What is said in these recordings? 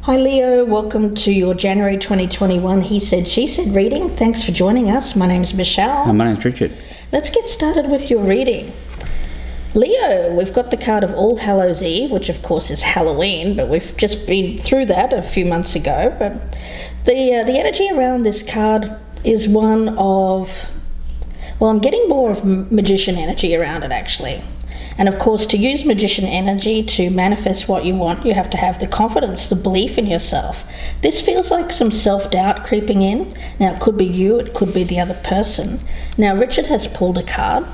Hi Leo, welcome to your January 2021 He Said, She Said reading. Thanks for joining us. My name's Michelle. My name's Richard. Let's get started with your reading. Leo, we've got the card of All Hallows Eve, which of course is Halloween, but we've just been through that a few months ago. But the energy around this card is one of, well, I'm getting more of magician energy around it actually. And of course, to use magician energy to manifest what you want, you have to have the confidence, the belief in yourself. This feels like some self-doubt creeping in. Now, it could be you, it could be the other person. Now, Richard has pulled a card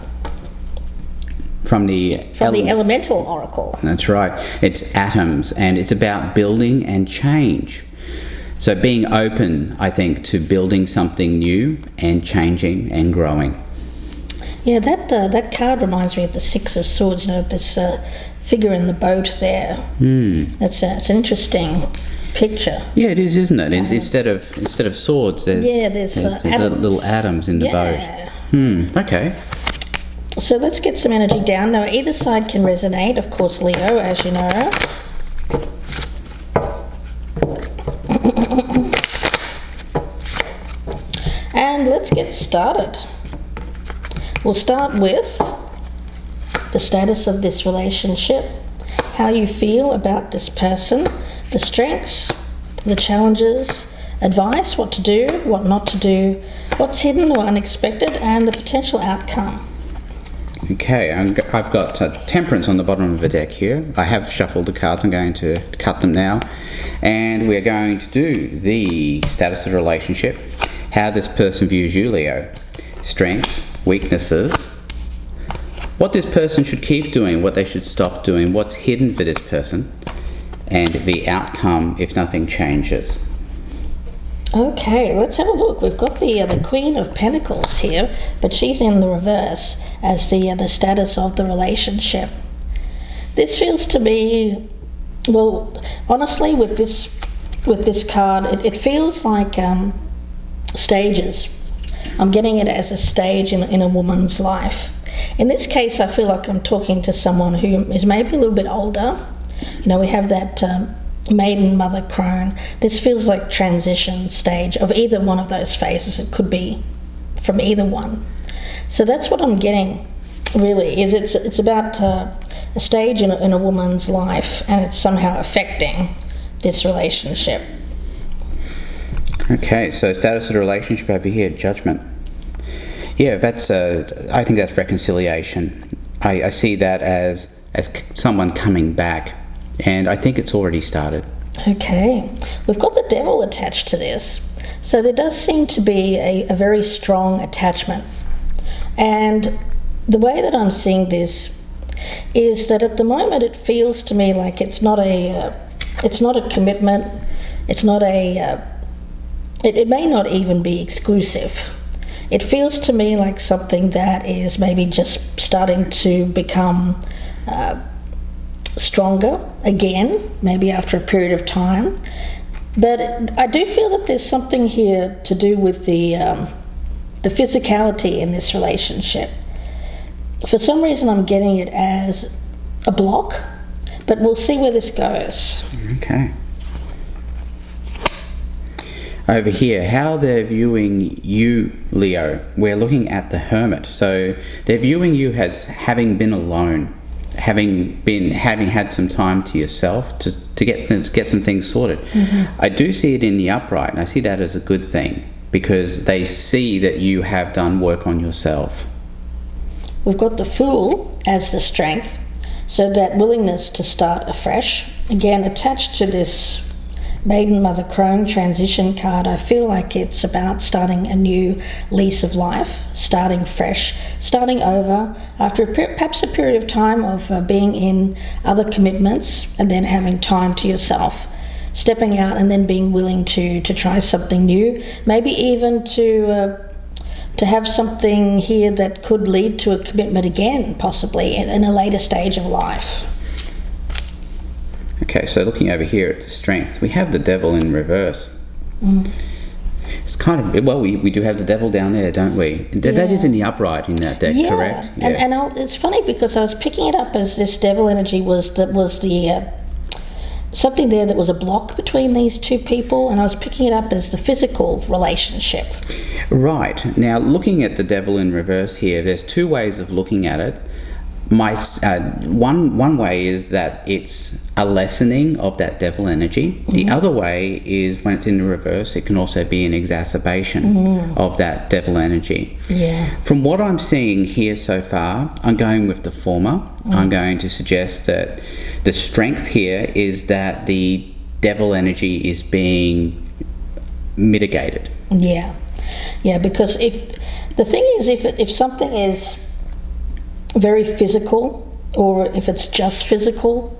From the Elemental Oracle. That's right. It's atoms, and it's about building and change. So being open, I think, to building something new and changing and growing. Yeah, that card reminds me of the Six of Swords, this figure in the boat there. It's an interesting picture. Yeah, it is, isn't it? Instead of swords, there's little atoms in the boat. Okay. So let's get some energy down. Now, either side can resonate, of course, Leo, as you know. And let's get started. We'll start with the status of this relationship, how you feel about this person, the strengths, the challenges, advice, what to do, what not to do, what's hidden or unexpected, and the potential outcome. Okay, I've got Temperance on the bottom of the deck here. I have shuffled the cards. I'm going to cut them now. And we're going to do the status of the relationship, how this person views you, Leo, strengths, weaknesses, what this person should keep doing, what they should stop doing, what's hidden for this person, and the outcome if nothing changes. Okay, let's have a look. We've got the Queen of Pentacles here, but she's in the reverse as the status of the relationship. This feels to me, well, honestly, with this card, it feels like stages. I'm getting it as a stage in a woman's life. In this case, I feel like I'm talking to someone who is maybe a little bit older. We have that maiden, mother, crone. This feels like transition stage of either one of those phases. It could be from either one. So that's what I'm getting, really, is it's about a stage in a woman's life, and it's somehow affecting this relationship. Okay, so status of the relationship over here, judgment. Yeah, I think that's reconciliation. I see that as someone coming back, and I think it's already started. Okay, we've got the Devil attached to this, so there does seem to be a very strong attachment. And the way that I'm seeing this is that at the moment it feels to me like it's not a commitment. It's not it may not even be exclusive. It feels to me like something that is maybe just starting to become stronger again, maybe after a period of time. But I do feel that there's something here to do with the physicality in this relationship. For some reason, I'm getting it as a block, but we'll see where this goes. Okay. Over here, how they're viewing you, Leo, we're looking at the Hermit. So they're viewing you as having been alone, having had some time to yourself to get some things sorted. I do see it in the upright, and I see that as a good thing because they see that you have done work on yourself. We've got the Fool as the strength, so that willingness to start afresh. Again, attached to this Maiden, Mother, Crone transition card, I feel like it's about starting a new lease of life, starting fresh, starting over after perhaps a period of time of being in other commitments and then having time to yourself, stepping out and then being willing to try something new, maybe even to have something here that could lead to a commitment again, possibly in a later stage of life. Okay, so looking over here at the strength, we have the Devil in reverse. It's kind of, well, we do have the Devil down there, don't we? That is in the upright in that deck, correct? Yeah, and it's funny because I was picking it up as this Devil energy was the something there that was a block between these two people, and I was picking it up as the physical relationship. Right. Now, looking at the devil in reverse here, there's two ways of looking at it. One way is that it's a lessening of that devil energy. The other way is when it's in the reverse, it can also be an exacerbation of that devil energy. Yeah. From what I'm seeing here so far, I'm going with the former. I'm going to suggest that the strength here is that the devil energy is being mitigated. Yeah. Yeah, because if something is very physical, or if it's just physical,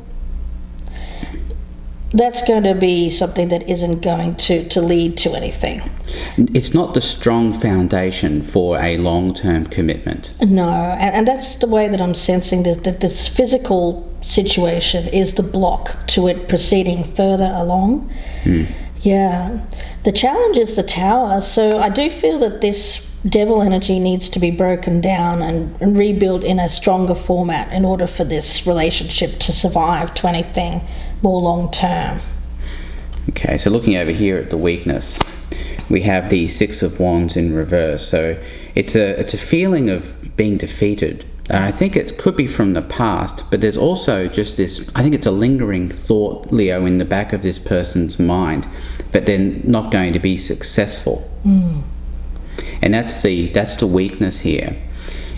that's going to be something that isn't going to lead to anything. It's not the strong foundation for a long-term commitment. No, and that's the way that I'm sensing that this physical situation is the block to it proceeding further along. Yeah. The challenge is the Tower, so I do feel that this devil energy needs to be broken down and rebuilt in a stronger format in order for this relationship to survive to anything more long term. Okay, so looking over here at the weakness, we have the Six of Wands in reverse. So it's a feeling of being defeated. I think it could be from the past, but there's also just this, I think it's a lingering thought, Leo, in the back of this person's mind, but they're not going to be successful. And that's the weakness here.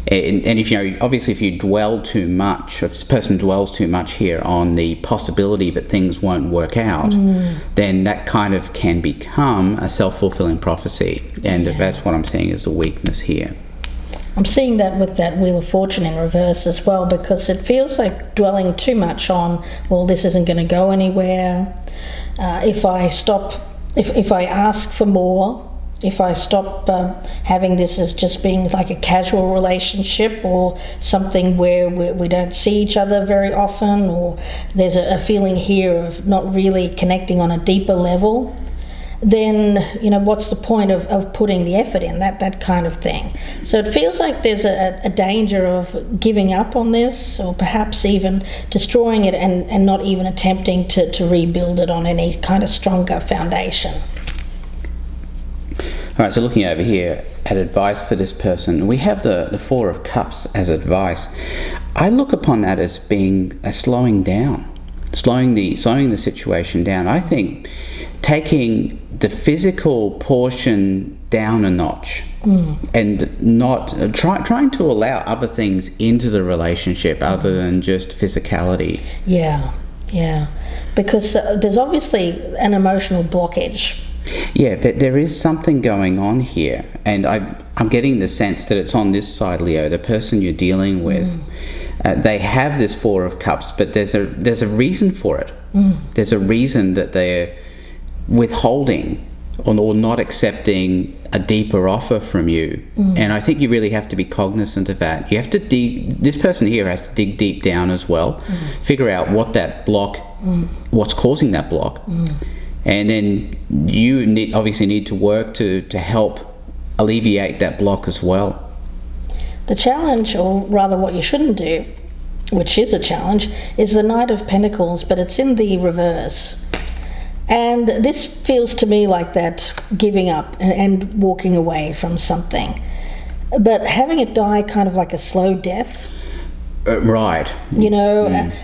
And if obviously if you dwell too much, if this person dwells too much here on the possibility that things won't work out, then that kind of can become a self-fulfilling prophecy. And that's what I'm seeing as the weakness here. I'm seeing that with that Wheel of Fortune in reverse as well, because it feels like dwelling too much on, well, this isn't going to go anywhere. If I ask for more, if I stop having this as just being like a casual relationship or something where we don't see each other very often, or there's a feeling here of not really connecting on a deeper level, then what's the point of putting the effort in, that kind of thing. So it feels like there's a danger of giving up on this, or perhaps even destroying it and not even attempting to rebuild it on any kind of stronger foundation. All right, so looking over here at advice for this person, we have the Four of Cups as advice. I look upon that as being a slowing down, slowing the situation down. I think taking the physical portion down a notch and not trying to allow other things into the relationship other than just physicality. Yeah, because there's obviously an emotional blockage. Yeah, but there is something going on here, and I'm getting the sense that it's on this side, Leo, the person you're dealing with. They have this Four of Cups, but there's a reason for it. There's a reason that they're withholding or not accepting a deeper offer from you. And I think you really have to be cognizant of that. You have to this person here has to dig deep down as well, figure out what that block, what's causing that block. And then you obviously need to work to help alleviate that block as well. The challenge, or rather what you shouldn't do, which is a challenge, is the Knight of Pentacles, but it's in the reverse. And this feels to me like that giving up and walking away from something. But having it die kind of like a slow death. Right.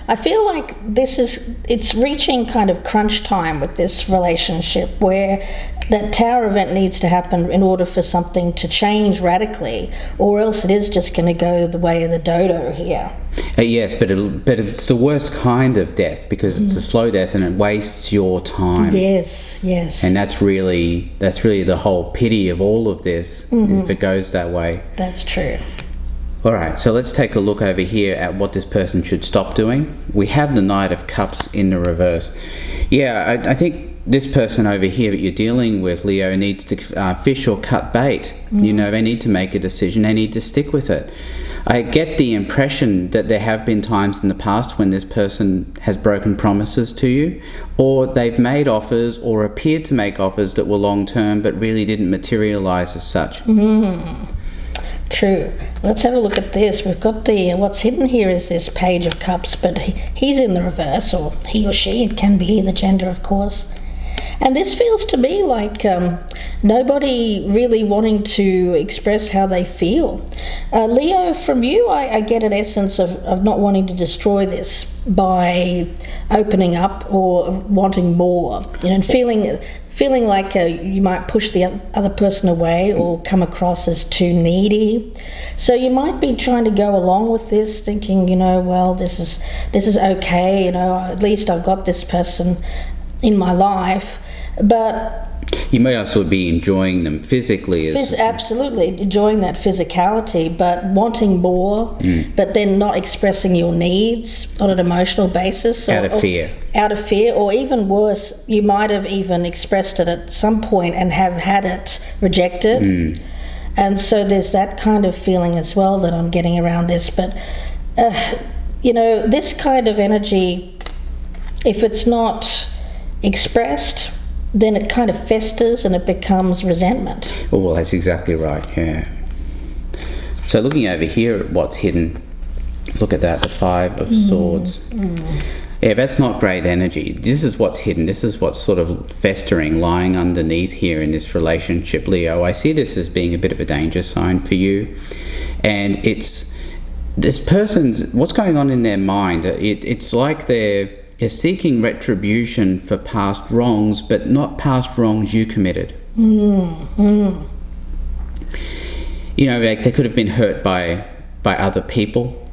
I feel like it's reaching kind of crunch time with this relationship, where that Tower event needs to happen in order for something to change radically, or else it is just going to go the way of the dodo here. Yes, but it's the worst kind of death, because it's a slow death and it wastes your time. Yes. And that's really the whole pity of all of this, if it goes that way. That's true. All right, so let's take a look over here at what this person should stop doing. We have the Knight of Cups in the reverse. Yeah, I think this person over here that you're dealing with, Leo, needs to fish or cut bait. They need to make a decision. They need to stick with it. I get the impression that there have been times in the past when this person has broken promises to you, or they've made offers or appeared to make offers that were long-term but really didn't materialize as such. True. Let's have a look at this. We've got the, what's hidden here is this Page of Cups, but he's in the reverse, or he or she, it can be either gender, of course. And this feels to me like nobody really wanting to express how they feel. Leo, from you, I get an essence of not wanting to destroy this by opening up or wanting more, and feeling like you might push the other person away or come across as too needy. So you might be trying to go along with this, thinking, well, this is okay, at least I've got this person in my life. But you may also be enjoying them physically. Absolutely, enjoying that physicality, but wanting more, but then not expressing your needs on an emotional basis. Out of fear. Out of fear, or even worse, you might have even expressed it at some point and have had it rejected. And so there's that kind of feeling as well that I'm getting around this. But, this kind of energy, if it's not expressed, then it kind of festers and it becomes resentment. Oh, well, that's exactly right, yeah. So looking over here at what's hidden, look at that, the Five of Swords. Yeah, that's not great energy. This is what's hidden. This is what's sort of festering, lying underneath here in this relationship, Leo. I see this as being a bit of a danger sign for you. And it's this person's, what's going on in their mind, it's like they're seeking retribution for past wrongs, but not past wrongs you committed. Like they could have been hurt by other people,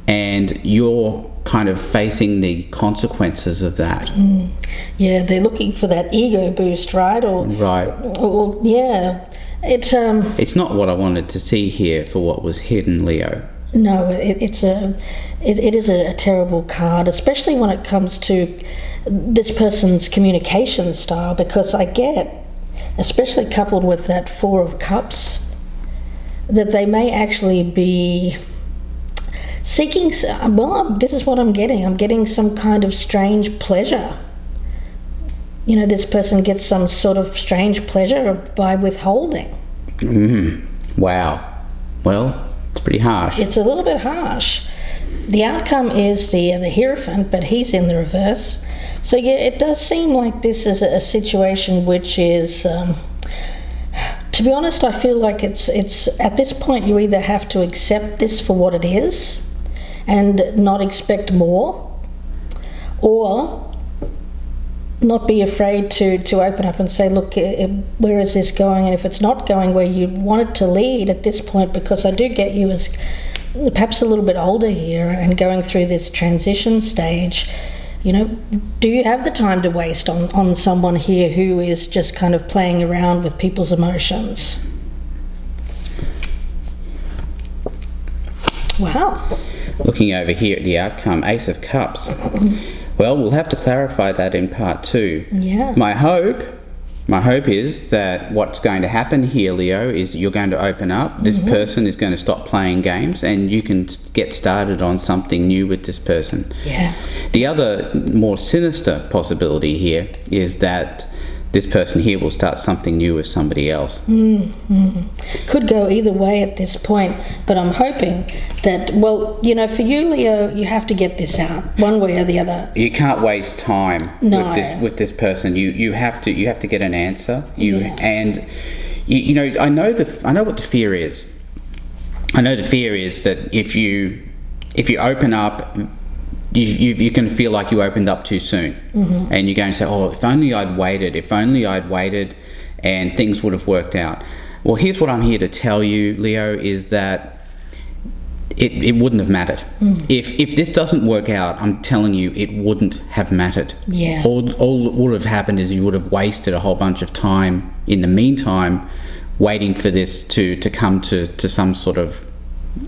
and you're kind of facing the consequences of that. Yeah, they're looking for that ego boost, right? Right. Or yeah, it's not what I wanted to see here for what was hidden, Leo. No, it is a terrible card, especially when it comes to this person's communication style, because I get, especially coupled with that Four of Cups, that they may actually be seeking, this is what I'm getting. I'm getting some kind of strange pleasure. This person gets some sort of strange pleasure by withholding. Wow. Well, it's pretty harsh. It's a little bit harsh. The outcome is the Hierophant, but he's in the reverse. So yeah, it does seem like this is a situation which is, to be honest, I feel like it's at this point you either have to accept this for what it is and not expect more, or not be afraid to open up and say, look, where is this going? And if it's not going where you want it to lead at this point, because I do get you as perhaps a little bit older here and going through this transition stage, do you have the time to waste on someone here who is just kind of playing around with people's emotions? Wow. Looking over here at the outcome, Ace of Cups. Well, we'll have to clarify that in part 2. Yeah. My hope is that what's going to happen here, Leo, is you're going to open up. This person is going to stop playing games, and you can get started on something new with this person. Yeah. The other more sinister possibility here is that this person here will start something new with somebody else. Could go either way at this point, but I'm hoping that, for you, Leo, you have to get this out one way or the other. You can't waste time with this person. You have to get an answer. I know what the fear is. I know the fear is that if you open up, you're going to feel like you opened up too soon, and you're going to say, oh, if only I'd waited and things would have worked out. Well, here's what I'm here to tell you, Leo, is that it wouldn't have mattered. If this doesn't work out, I'm telling you, it wouldn't have mattered. Yeah. All that would have happened is you would have wasted a whole bunch of time in the meantime waiting for this to come to some sort of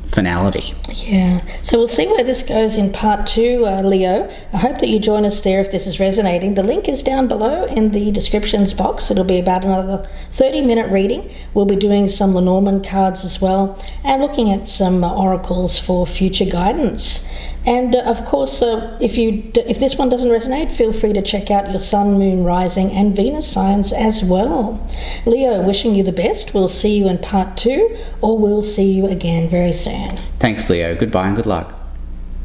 finality. Yeah, so we'll see where this goes in part 2, Leo. I hope that you join us there if this is resonating. The link is down below in the descriptions box. It'll be about another 30-minute reading. We'll be doing some Lenormand cards as well and looking at some oracles for future guidance. And of course, if this one doesn't resonate, feel free to check out your Sun, Moon, Rising and Venus signs as well. Leo, wishing you the best. We'll see you in part 2, or we'll see you again very soon. Thanks, Leo. Goodbye and good luck.